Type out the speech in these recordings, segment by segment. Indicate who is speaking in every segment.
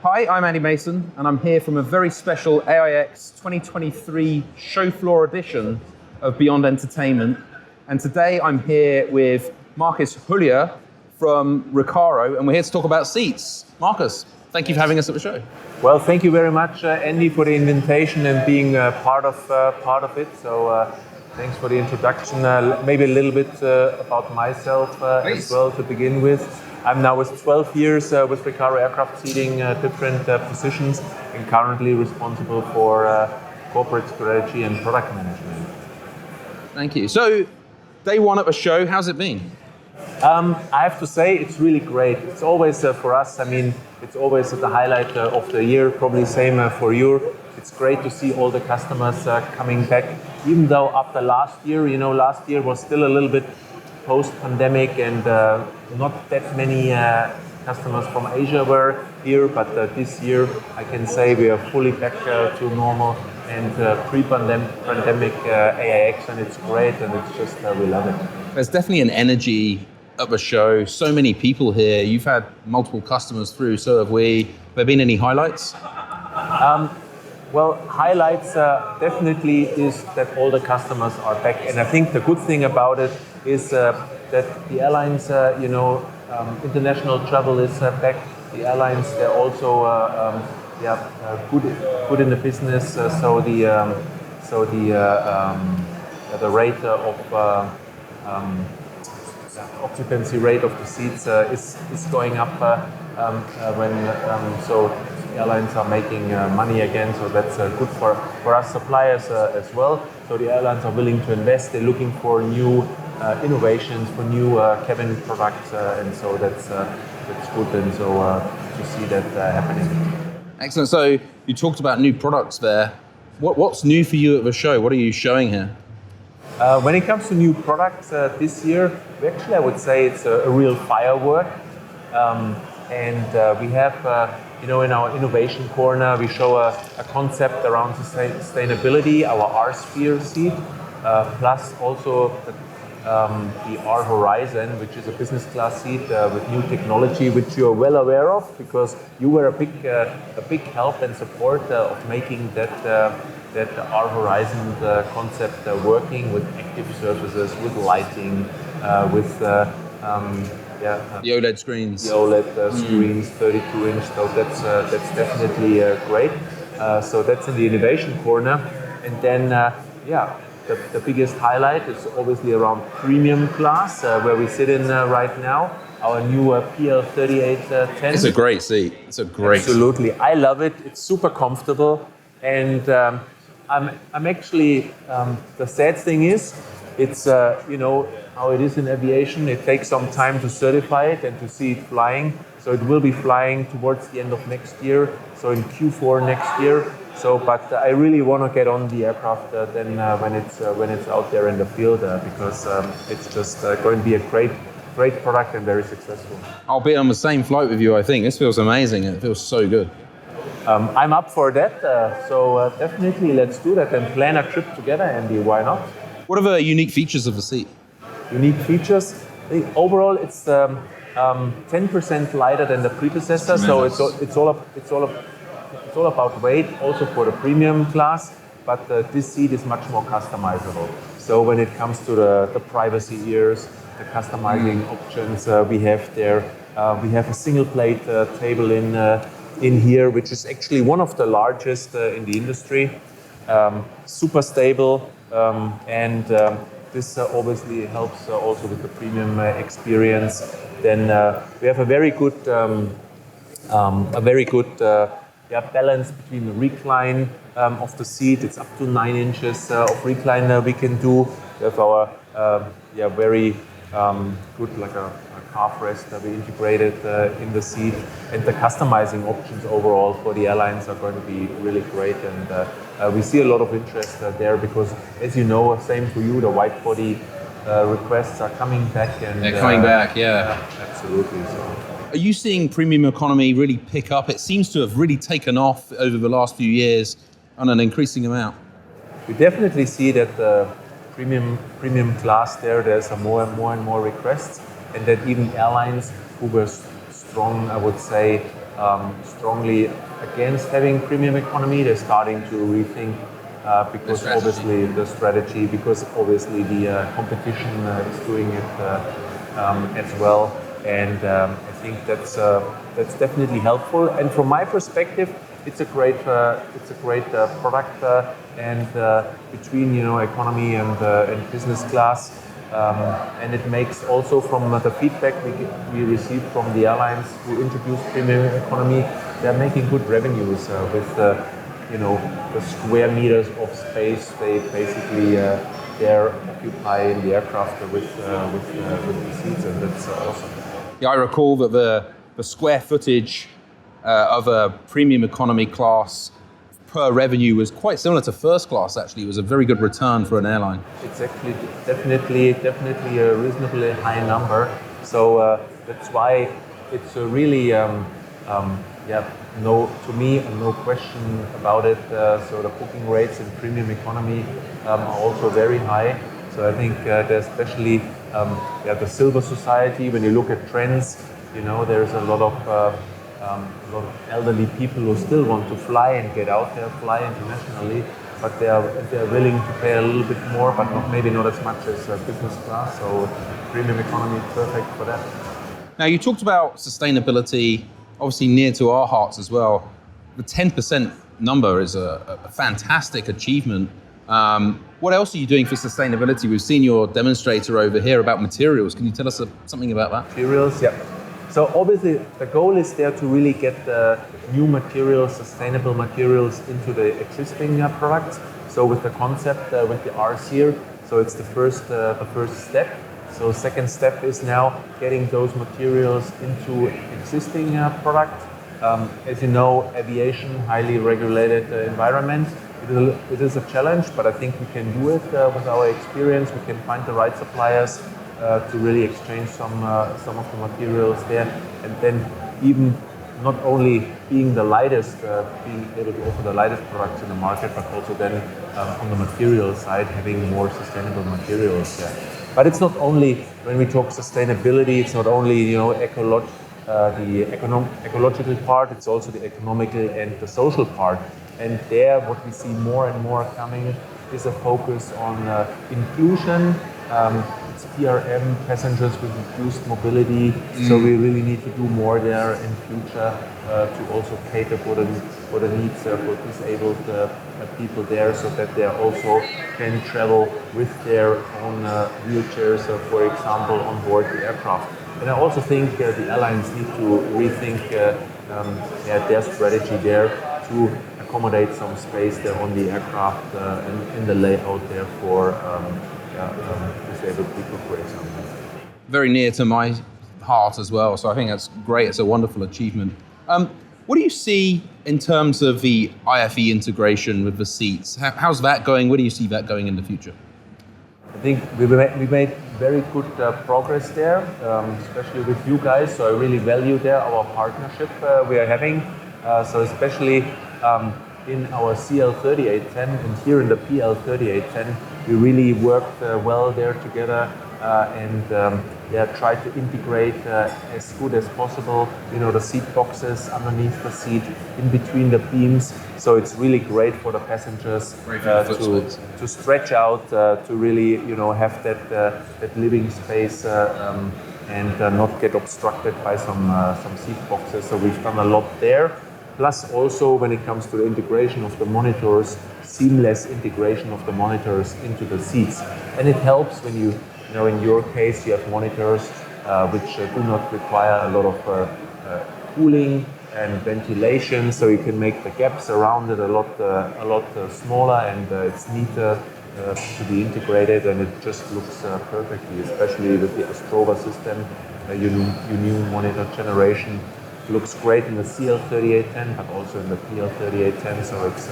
Speaker 1: Hi, I'm Andy Masson, and I'm here from a very special AIX 2023 show floor edition of Beyond Entertainment. And today I'm here with Markus Hollerer from Recaro, and we're here to talk about seats. Markus, thank you for having us at the show.
Speaker 2: Well, thank you very much, Andy, for the invitation and being part of it. So thanks for the introduction. Maybe a little bit about myself as well to begin with. I'm now with 12 years with Recaro Aircraft Seating, different positions, and currently responsible for corporate strategy and product management.
Speaker 1: Thank you. So, day one at the show, how's it been?
Speaker 2: I have to say it's really great. It's always for us, it's always the highlight of the year, probably same for you. It's great to see all the customers coming back, even though after last year, last year was still a little bit post-pandemic and not that many customers from Asia were here, but this year I can say we are fully back to normal and pre-pandemic AIX, and it's great, and it's just, we love it.
Speaker 1: There's definitely an energy at the show, so many people here. You've had multiple customers through, so have we. Have there been any highlights?
Speaker 2: Well, highlights definitely is that all the customers are back, and I think the good thing about it is that the airlines, international travel is back. The airlines, they're also good in the business. So the rate of occupancy rate of the seats is going up so airlines are making money again, so that's good for us suppliers as well. So the airlines are willing to invest. They're looking for new innovations, for new cabin products, and so that's good. And so to see that happening.
Speaker 1: Excellent. So you talked about new products there. What's new for you at the show? What are you showing here?
Speaker 2: When it comes to new products this year, I would say it's a real firework. And we have, in our innovation corner, we show a concept around sustainability, our R-Sphere seat, plus also the R Horizon, which is a business class seat with new technology, which you are well aware of because you were a big help and support of making that R Horizon concept working with active surfaces, with lighting, with
Speaker 1: the OLED screens.
Speaker 2: The OLED screens, 32-inch. So that's definitely great. So that's in the innovation corner, and then the biggest highlight is obviously around premium class, where we sit in right now. Our new PL3810.
Speaker 1: It's a great seat. It's a great.
Speaker 2: Absolutely, I love it. It's super comfortable, and I'm actually the sad thing is, it's how it is in aviation. It takes some time to certify it and to see it flying. So it will be flying towards the end of next year. So in Q4 next year. So, but I really want to get on the aircraft then when it's out there in the field because it's just going to be a great product and very successful.
Speaker 1: I'll be on the same flight with you. I think this feels amazing. It feels so good.
Speaker 2: I'm up for that. So definitely let's do that and plan a trip together, Andy. Why not?
Speaker 1: What are the unique features of the seat?
Speaker 2: Unique features. I think overall, it's 10% lighter than the predecessor. So it's all about weight, also for the premium class. But this seat is much more customizable. So when it comes to the privacy ears, the customizing options we have there, we have a single plate table in here, which is actually one of the largest in the industry. Super stable, and this obviously helps also with the premium experience. Then we have a very good balance between the recline of the seat. It's up to 9 inches of recline we can do. We have our very good, like a calf rest that we integrated in the seat, and the customizing options overall for the airlines are going to be really great, and we see a lot of interest there because, as you know, same for you, the wide body requests are coming back, and
Speaker 1: they're coming back, yeah,
Speaker 2: absolutely. So.
Speaker 1: Are you seeing premium economy really pick up? It seems to have really taken off over the last few years on an increasing amount.
Speaker 2: We definitely see that the premium class there's more and more requests, and that even airlines who were strong, I would say, strongly against having premium economy. They're starting to rethink because obviously the strategy, because obviously the competition is doing it as well, and I think that's definitely helpful. And from my perspective, it's a great product, and between economy and business class, and it makes also from the feedback we received from the airlines who introduced premium economy, they're making good revenues with the square meters of space they basically they're occupying the aircraft with the seats, and that's awesome.
Speaker 1: Yeah, I recall that the square footage of a premium economy class per revenue was quite similar to first class. Actually, it was a very good return for an airline.
Speaker 2: It's actually definitely a reasonably high number. So that's why it's a really to me, no question about it. So the booking rates in premium economy are also very high. So I think especially the Silver Society, when you look at trends, there's a lot of elderly people who still want to fly and get out there, fly internationally, but they're willing to pay a little bit more, but maybe not as much as business class. So premium economy is perfect for that.
Speaker 1: Now, you talked about sustainability, obviously near to our hearts as well. The 10% number is a fantastic achievement. What else are you doing for sustainability? We've seen your demonstrator over here about materials. Can you tell us something about that?
Speaker 2: Materials, yeah. So obviously the goal is there to really get new materials, sustainable materials into the existing products. So with the concept, with the R's here, so it's the first step. So second step is now getting those materials into existing product. As you know, aviation, highly regulated environment. It is a challenge, but I think we can do it with our experience. We can find the right suppliers to really exchange some of the materials there, and then even not only being the lightest, being able to offer the lightest products in the market, but also then on the material side having more sustainable materials there. But it's not only, when we talk sustainability, it's not only the ecological part, it's also the economical and the social part. And there, what we see more and more coming is a focus on inclusion. It's PRM, passengers with reduced mobility. So we really need to do more there in future to also cater for the needs for disabled people there, so that they also can travel with their own wheelchairs, for example, on board the aircraft. And I also think the airlines need to rethink their strategy there to accommodate some space there on the aircraft and in the layout there for disabled people, for example.
Speaker 1: Very near to my heart as well, so I think that's great. It's a wonderful achievement. What do you see in terms of the IFE integration with the seats? How's that going? Where do you see that going in the future?
Speaker 2: I think we made very good progress there, especially with you guys. So I really value there our partnership we are having. So especially in our CL3810 and here in the PL3810, we really worked well there together and try to integrate as good as possible, the seat boxes underneath the seat, in between the beams. So it's really great for the passengers to stretch out, to really, have that living space and not get obstructed by some seat boxes. So we've done a lot there. Plus also when it comes to the integration of the monitors, seamless integration of the monitors into the seats. And it helps when you in your case, you have monitors which do not require a lot of cooling and ventilation, so you can make the gaps around it a lot smaller, and it's neater to be integrated, and it just looks perfectly, especially with the Astrova system. Your new monitor generation looks great in the CL3810, but also in the PL3810, so it's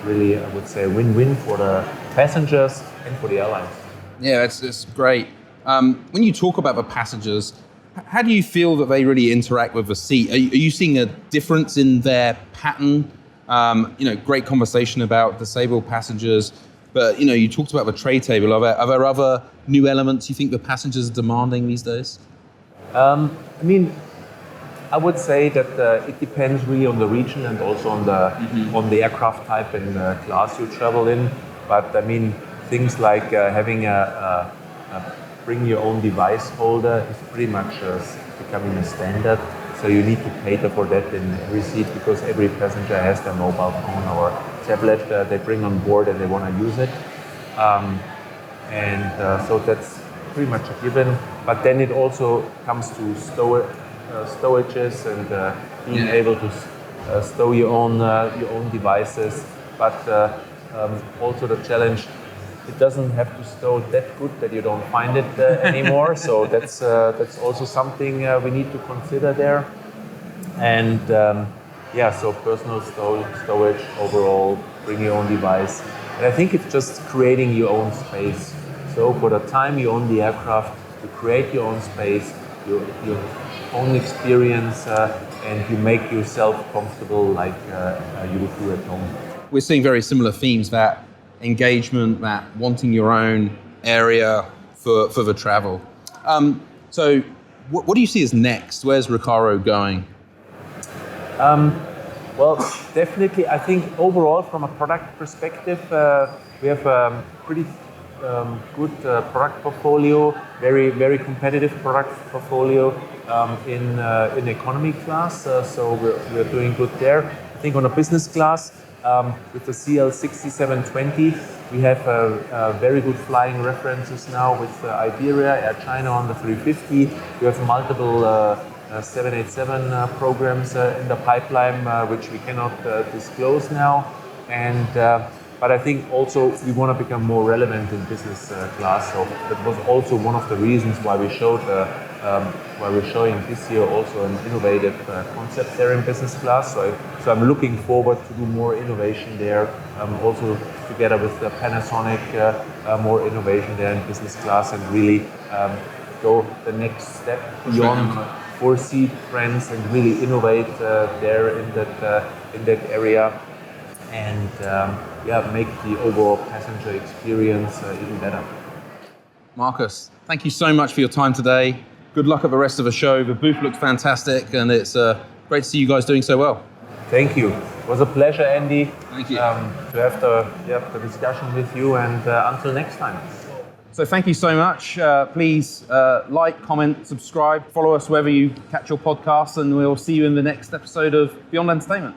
Speaker 2: really, I would say, win-win for the passengers and for the airlines.
Speaker 1: Yeah, it's great. When you talk about the passengers, how do you feel that they really interact with the seat? Are you seeing a difference in their pattern? Great conversation about disabled passengers, but you talked about the tray table. Are there other new elements you think the passengers are demanding these days?
Speaker 2: I would say that it depends really on the region and also on the aircraft type and class you travel in. But I mean, things like having a bring your own device holder is pretty much becoming a standard. So you need to cater for that in every seat because every passenger has their mobile phone or tablet they bring on board and they want to use it. So that's pretty much a given. But then it also comes to stowages and being able to stow your own devices. But also the challenge, it doesn't have to stow that good that you don't find it anymore. So that's also something we need to consider there. And so personal stowage overall, bring your own device. And I think it's just creating your own space. So for the time you own the aircraft, you create your own space, your own experience, and you make yourself comfortable like you would do at home.
Speaker 1: We're seeing very similar themes, that engagement, that wanting your own area for the travel. So what do you see as next? Where's Recaro going?
Speaker 2: Well, definitely, I think overall from a product perspective, we have a pretty good product portfolio, very, very competitive product portfolio in economy class. So we're doing good there. I think on a business class, with the CL6720, we have very good flying references now with Iberia, Air China on the 350. We have multiple 787 programs in the pipeline, which we cannot disclose now. But I think also we want to become more relevant in business class. So that was also one of the reasons why we showed, why we're showing this year also an innovative concept there in business class. So I'm looking forward to do more innovation there. Also together with the Panasonic, more innovation there in business class and really go the next step beyond 4-seat trends and really innovate there in that area. And make the overall passenger experience even better.
Speaker 1: Markus, thank you so much for your time today. Good luck at the rest of the show. The booth looks fantastic, and it's great to see you guys doing so well.
Speaker 2: Thank you. It was a pleasure, Andy.
Speaker 1: Thank you.
Speaker 2: To have the discussion with you, and until next time.
Speaker 1: So thank you so much. Please like, comment, subscribe, follow us wherever you catch your podcasts, and we'll see you in the next episode of Beyond Entertainment.